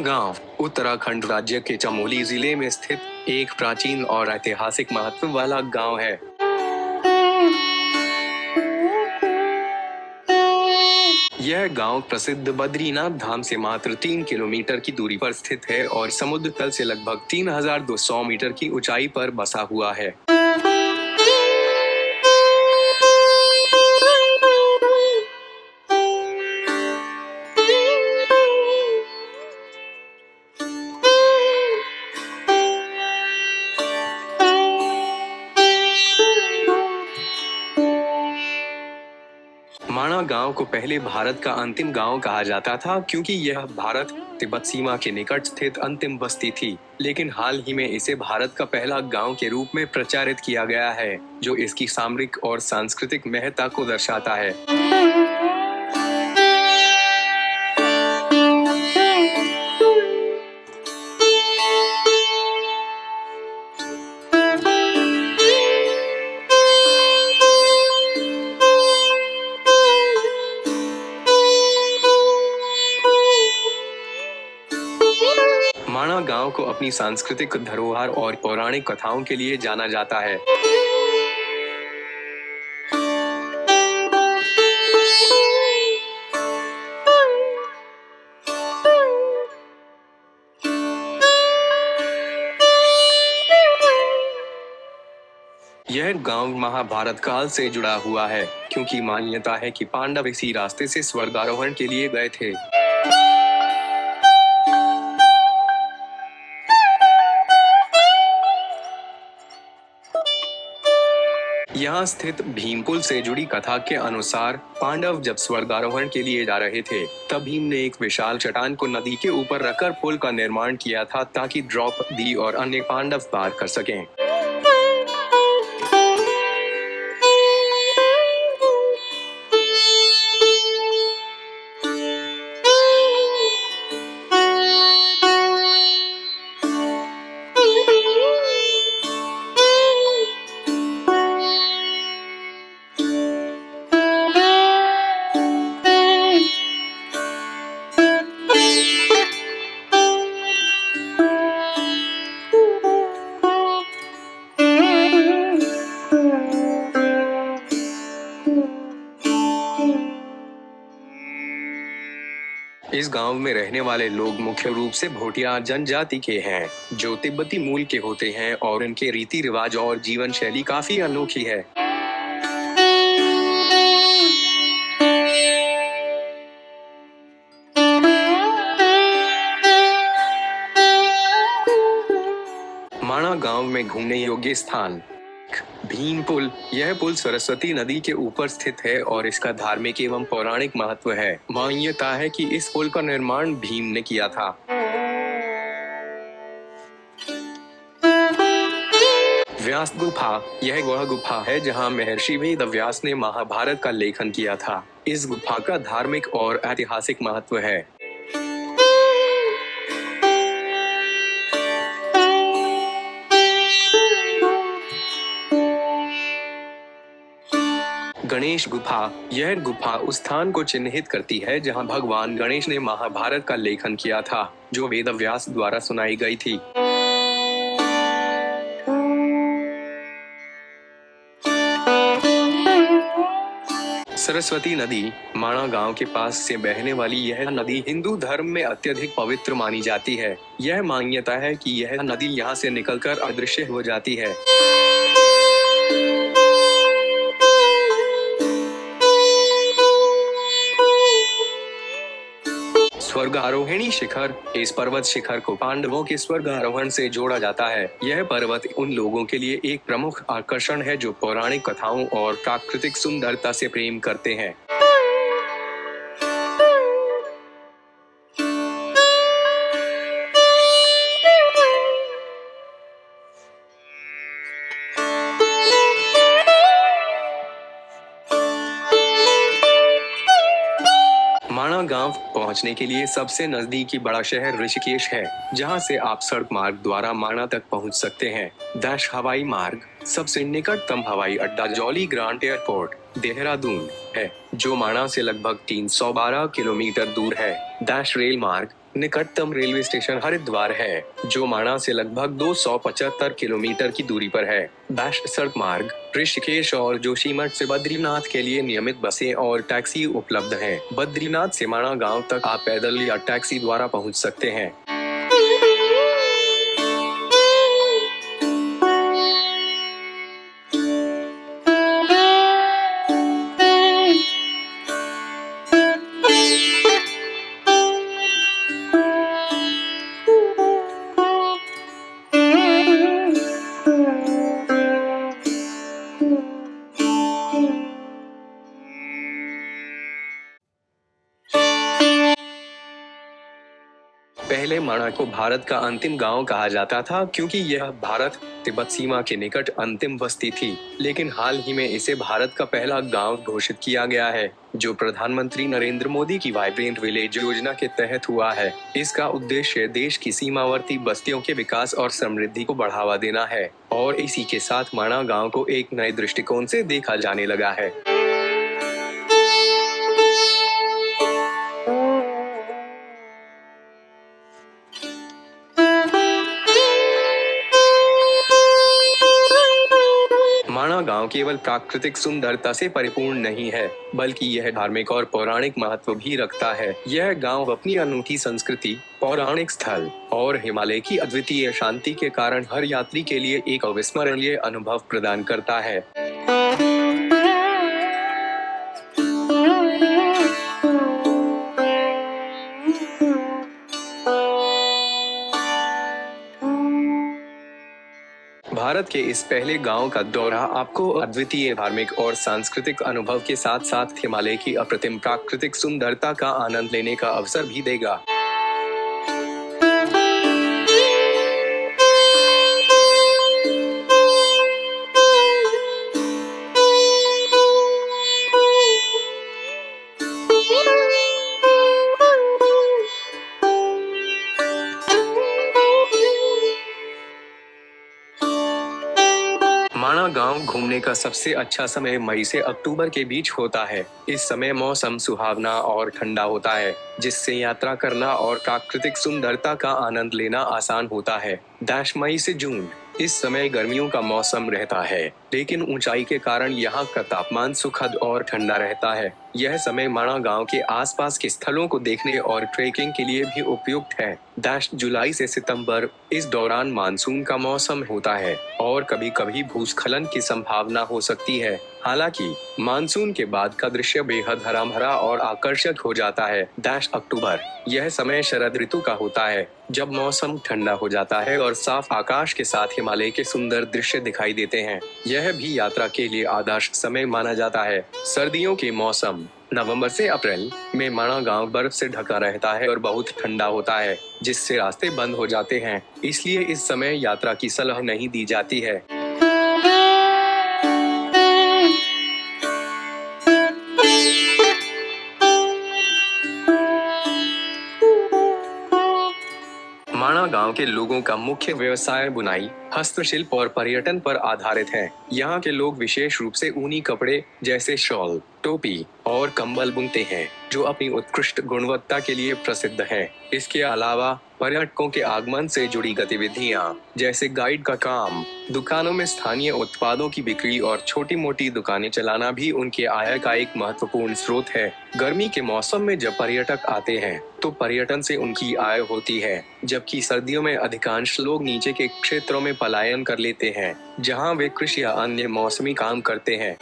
माणा गांव उत्तराखंड राज्य के चमोली जिले में स्थित एक प्राचीन और ऐतिहासिक महत्व वाला गांव है। यह गांव प्रसिद्ध बद्रीनाथ धाम से मात्र 3 किलोमीटर की दूरी पर स्थित है और समुद्र तल से लगभग 3200 मीटर की ऊंचाई पर बसा हुआ है। माणा गांव को पहले भारत का अंतिम गांव कहा जाता था, क्योंकि यह भारत तिब्बत सीमा के निकट स्थित अंतिम बस्ती थी। लेकिन हाल ही में इसे भारत का पहला गांव के रूप में प्रचारित किया गया है, जो इसकी सामरिक और सांस्कृतिक महत्ता को दर्शाता है। माणा गांव को अपनी सांस्कृतिक धरोहर और पौराणिक कथाओं के लिए जाना जाता है। यह गांव महाभारत काल से जुड़ा हुआ है, क्योंकि मान्यता है कि पांडव इसी रास्ते से स्वर्गारोहण के लिए गए थे। यहाँ स्थित भीमपुल से जुड़ी कथा के अनुसार पांडव जब स्वर्गारोहण के लिए जा रहे थे, तब भीम ने एक विशाल चट्टान को नदी के ऊपर रखकर पुल का निर्माण किया था, ताकि द्रौपदी और अन्य पांडव पार कर सकें। इस गांव में रहने वाले लोग मुख्य रूप से भोटिया जनजाति के हैं, जो तिब्बती मूल के होते हैं, और इनके रीति रिवाज और जीवन शैली काफी अनोखी है। माणा गांव में घूमने योग्य स्थान भीम पुल। यह पुल सरस्वती नदी के ऊपर स्थित है और इसका धार्मिक एवं पौराणिक महत्व है। मान्यता है कि इस पुल का निर्माण भीम ने किया था। व्यास गुफा। यह वह गुफा है जहां महर्षि वेदव्यास ने महाभारत का लेखन किया था। इस गुफा का धार्मिक और ऐतिहासिक महत्व है। गणेश गुफा। यह गुफा उस स्थान को चिन्हित करती है जहां भगवान गणेश ने महाभारत का लेखन किया था, जो वेदव्यास द्वारा सुनाई गई थी। सरस्वती नदी। माणा गांव के पास से बहने वाली यह नदी हिंदू धर्म में अत्यधिक पवित्र मानी जाती है। यह मान्यता है कि यह नदी यहाँ से निकलकर अदृश्य हो जाती है। स्वर्गारोहिणी शिखर। इस पर्वत शिखर को पांडवों के स्वर्गारोहण से जोड़ा जाता है। यह पर्वत उन लोगों के लिए एक प्रमुख आकर्षण है जो पौराणिक कथाओं और प्राकृतिक सुंदरता से प्रेम करते हैं। माणा गांव पहुंचने के लिए सबसे नजदीकी बड़ा शहर ऋषिकेश है, जहां से आप सड़क मार्ग द्वारा माणा तक पहुंच सकते हैं। दाश हवाई मार्ग। सबसे निकटतम हवाई अड्डा जॉली ग्रांट एयरपोर्ट देहरादून है, जो माणा से लगभग 312 किलोमीटर दूर है। दाश रेल मार्ग। निकटतम रेलवे स्टेशन हरिद्वार है, जो माणा से लगभग 275 किलोमीटर की दूरी पर है। सड़क मार्ग ऋषिकेश और जोशीमठ से बद्रीनाथ के लिए नियमित बसें और टैक्सी उपलब्ध हैं। बद्रीनाथ से माणा गांव तक आप पैदल या टैक्सी द्वारा पहुंच सकते हैं। पहले माणा को भारत का अंतिम गांव कहा जाता था, क्योंकि यह भारत तिब्बत सीमा के निकट अंतिम बस्ती थी। लेकिन हाल ही में इसे भारत का पहला गांव घोषित किया गया है, जो प्रधानमंत्री नरेंद्र मोदी की वाइब्रेंट विलेज योजना के तहत हुआ है। इसका उद्देश्य देश की सीमावर्ती बस्तियों के विकास और समृद्धि को बढ़ावा देना है, और इसी के साथ माणा गांव को एक नए दृष्टिकोण से देखा जाने लगा है। माणा गांव केवल प्राकृतिक सुंदरता से परिपूर्ण नहीं है, बल्कि यह धार्मिक और पौराणिक महत्व भी रखता है। यह गांव अपनी अनूठी संस्कृति, पौराणिक स्थल और हिमालय की अद्वितीय शांति के कारण हर यात्री के लिए एक अविस्मरणीय अनुभव प्रदान करता है। भारत के इस पहले गांव का दौरा आपको अद्वितीय धार्मिक और सांस्कृतिक अनुभव के साथ साथ हिमालय की अप्रतिम प्राकृतिक सुंदरता का आनंद लेने का अवसर भी देगा। माणा गांव घूमने का सबसे अच्छा समय मई से अक्टूबर के बीच होता है। इस समय मौसम सुहावना और ठंडा होता है, जिससे यात्रा करना और प्राकृतिक सुंदरता का आनंद लेना आसान होता है। मई से जून इस समय गर्मियों का मौसम रहता है, लेकिन ऊंचाई के कारण यहाँ का तापमान सुखद और ठंडा रहता है। यह समय माणा गांव के आसपास के स्थलों को देखने और ट्रेकिंग के लिए भी उपयुक्त है। जुलाई से सितंबर इस दौरान मानसून का मौसम होता है और कभी कभी भूस्खलन की संभावना हो सकती है। हालांकि मानसून के बाद का दृश्य बेहद हरा भरा और आकर्षक हो जाता है। अक्टूबर यह समय शरद ऋतु का होता है, जब मौसम ठंडा हो जाता है और साफ आकाश के साथ हिमालय के सुंदर दृश्य दिखाई देते हैं। यह भी यात्रा के लिए आदर्श समय माना जाता है। सर्दियों के मौसम नवंबर से अप्रैल में माणा गांव बर्फ से ढका रहता है और बहुत ठंडा होता है, जिससे रास्ते बंद हो जाते हैं। इसलिए इस समय यात्रा की सलाह नहीं दी जाती है। माणा गांव के लोगों का मुख्य व्यवसाय बुनाई, हस्तशिल्प और पर्यटन पर आधारित है। यहाँ के लोग विशेष रूप से ऊनी कपड़े जैसे शॉल, टोपी और कंबल बुनते हैं, जो अपनी उत्कृष्ट गुणवत्ता के लिए प्रसिद्ध हैं। इसके अलावा पर्यटकों के आगमन से जुड़ी गतिविधियां जैसे गाइड का काम, दुकानों में स्थानीय उत्पादों की बिक्री और छोटी मोटी दुकानें चलाना भी उनके आय का एक महत्वपूर्ण स्रोत है। गर्मी के मौसम में जब पर्यटक आते हैं तो पर्यटन से उनकी आय होती है, जबकि सर्दियों में अधिकांश लोग नीचे के क्षेत्रों में पलायन कर लेते हैं, जहां वे कृषि या अन्य मौसमी काम करते हैं।